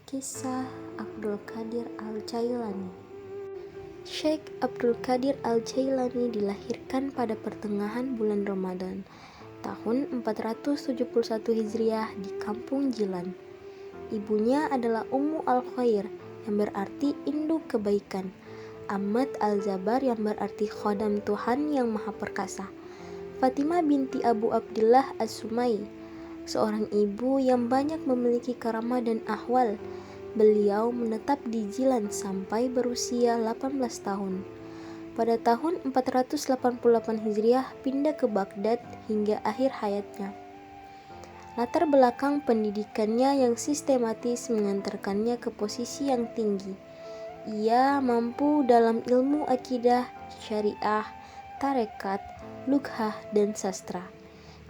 Kisah Abdul Qadir Al-Jailani. Syekh Abdul Qadir Al-Jailani dilahirkan pada pertengahan bulan Ramadan tahun 471 Hijriah di Kampung Jilan. Ibunya adalah Ummu Al-Khair yang berarti induk kebaikan, Ahmad Al-Jabar yang berarti khodam Tuhan yang Maha Perkasa, Fatimah binti Abu Abdillah As-Sumai, seorang ibu yang banyak memiliki karamah dan ahwal. Beliau menetap di Jilan sampai berusia 18 tahun. Pada tahun 488 Hijriah pindah ke Baghdad hingga akhir hayatnya. Latar belakang pendidikannya yang sistematis mengantarkannya ke posisi yang tinggi. Ia mampu dalam ilmu akidah, syariah, tarekat, lughah, dan sastra.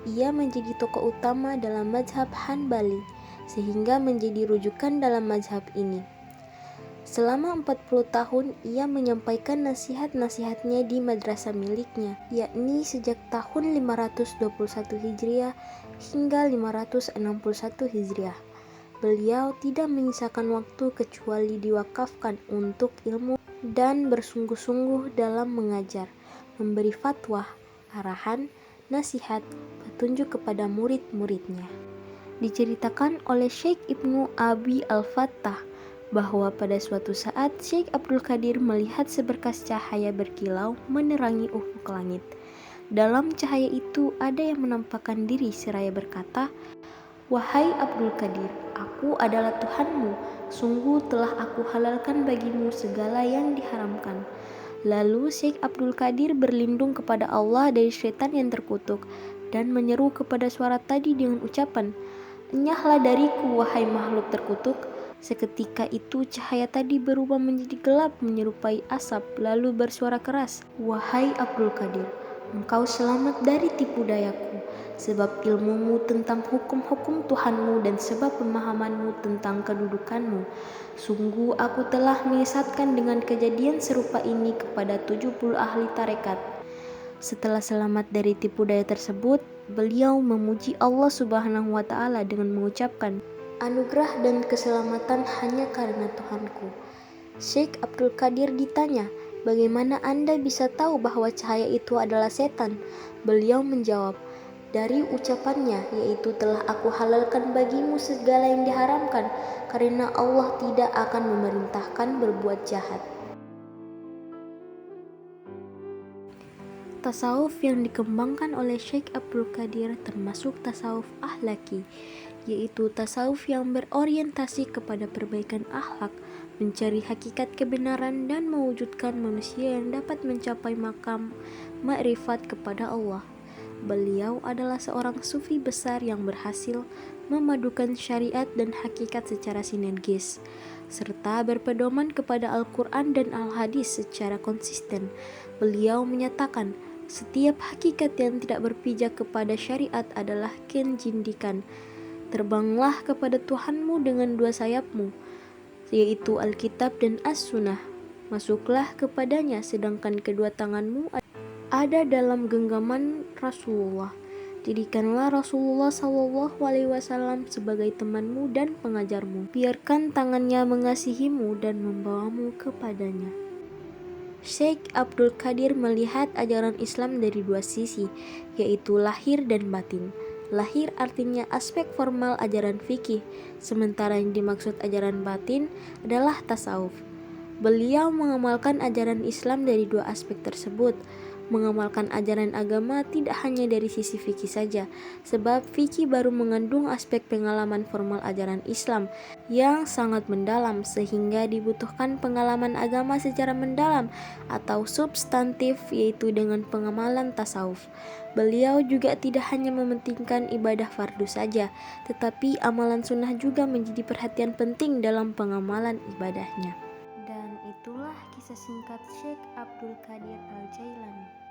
Ia menjadi tokoh utama dalam mazhab Hanbali, sehingga menjadi rujukan dalam mazhab ini. Selama 40 tahun ia menyampaikan nasihat-nasihatnya di madrasah miliknya, yakni sejak tahun 521 Hijriah hingga 561 Hijriah. Beliau tidak menyisakan waktu kecuali diwakafkan untuk ilmu dan bersungguh-sungguh dalam mengajar, memberi fatwa, arahan, nasihat, petunjuk kepada murid-muridnya. Diceritakan oleh Syekh Ibnu Abi Al-Fattah bahwa pada suatu saat Syekh Abdul Qadir melihat seberkas cahaya berkilau menerangi ufuk langit. Dalam cahaya itu ada yang menampakkan diri seraya berkata, "Wahai Abdul Qadir, aku adalah Tuhanmu, sungguh telah aku halalkan bagimu segala yang diharamkan." Lalu Syekh Abdul Qadir berlindung kepada Allah dari syaitan yang terkutuk dan menyeru kepada suara tadi dengan ucapan, "Enyahlah dariku, wahai makhluk terkutuk." Seketika itu cahaya tadi berubah menjadi gelap menyerupai asap, lalu bersuara keras, "Wahai Abdul Qadir, engkau selamat dari tipu dayaku, sebab ilmumu tentang hukum-hukum Tuhanmu dan sebab pemahamanmu tentang kedudukanmu. Sungguh aku telah menyesatkan dengan kejadian serupa ini kepada 70 ahli tarekat." Setelah selamat dari tipu daya tersebut, beliau memuji Allah Subhanahu wa Ta'ala dengan mengucapkan, "Anugerah dan keselamatan hanya karena Tuhanku." Syekh Abdul Qadir ditanya, "Bagaimana Anda bisa tahu bahwa cahaya itu adalah setan?" Beliau menjawab, "Dari ucapannya, yaitu telah aku halalkan bagimu segala yang diharamkan, karena Allah tidak akan memerintahkan berbuat jahat." Tasawuf yang dikembangkan oleh Syekh Abdul Qadir termasuk tasawuf akhlaki, yaitu tasawuf yang berorientasi kepada perbaikan akhlak, mencari hakikat kebenaran dan mewujudkan manusia yang dapat mencapai makam makrifat kepada Allah. Beliau adalah seorang sufi besar yang berhasil memadukan syariat dan hakikat secara sinergis, serta berpedoman kepada Al-Quran dan Al-Hadis secara konsisten. Beliau menyatakan, setiap hakikat yang tidak berpijak kepada syariat adalah kenjindikan. Terbanglah kepada Tuhanmu dengan dua sayapmu, yaitu Alkitab dan As-Sunnah. Masuklah kepadanya sedangkan kedua tanganmu ada dalam genggaman Rasulullah. Jadikanlah Rasulullah SAW sebagai temanmu dan pengajarmu. Biarkan tangannya mengasihimu dan membawamu kepadanya. Syekh Abdul Qadir melihat ajaran Islam dari dua sisi, yaitu lahir dan batin. Lahir artinya aspek formal ajaran fikih, sementara yang dimaksud ajaran batin adalah tasawuf. Beliau mengamalkan ajaran Islam dari dua aspek tersebut. Mengamalkan ajaran agama tidak hanya dari sisi fikih saja, sebab fikih baru mengandung aspek pengalaman formal ajaran Islam yang sangat mendalam, sehingga dibutuhkan pengalaman agama secara mendalam atau substantif, yaitu dengan pengamalan tasawuf. Beliau juga tidak hanya mementingkan ibadah fardu saja, tetapi amalan sunnah juga menjadi perhatian penting dalam pengamalan ibadahnya. Dan itulah kisah singkat Syekh Abdul Qadir Al-Jailani.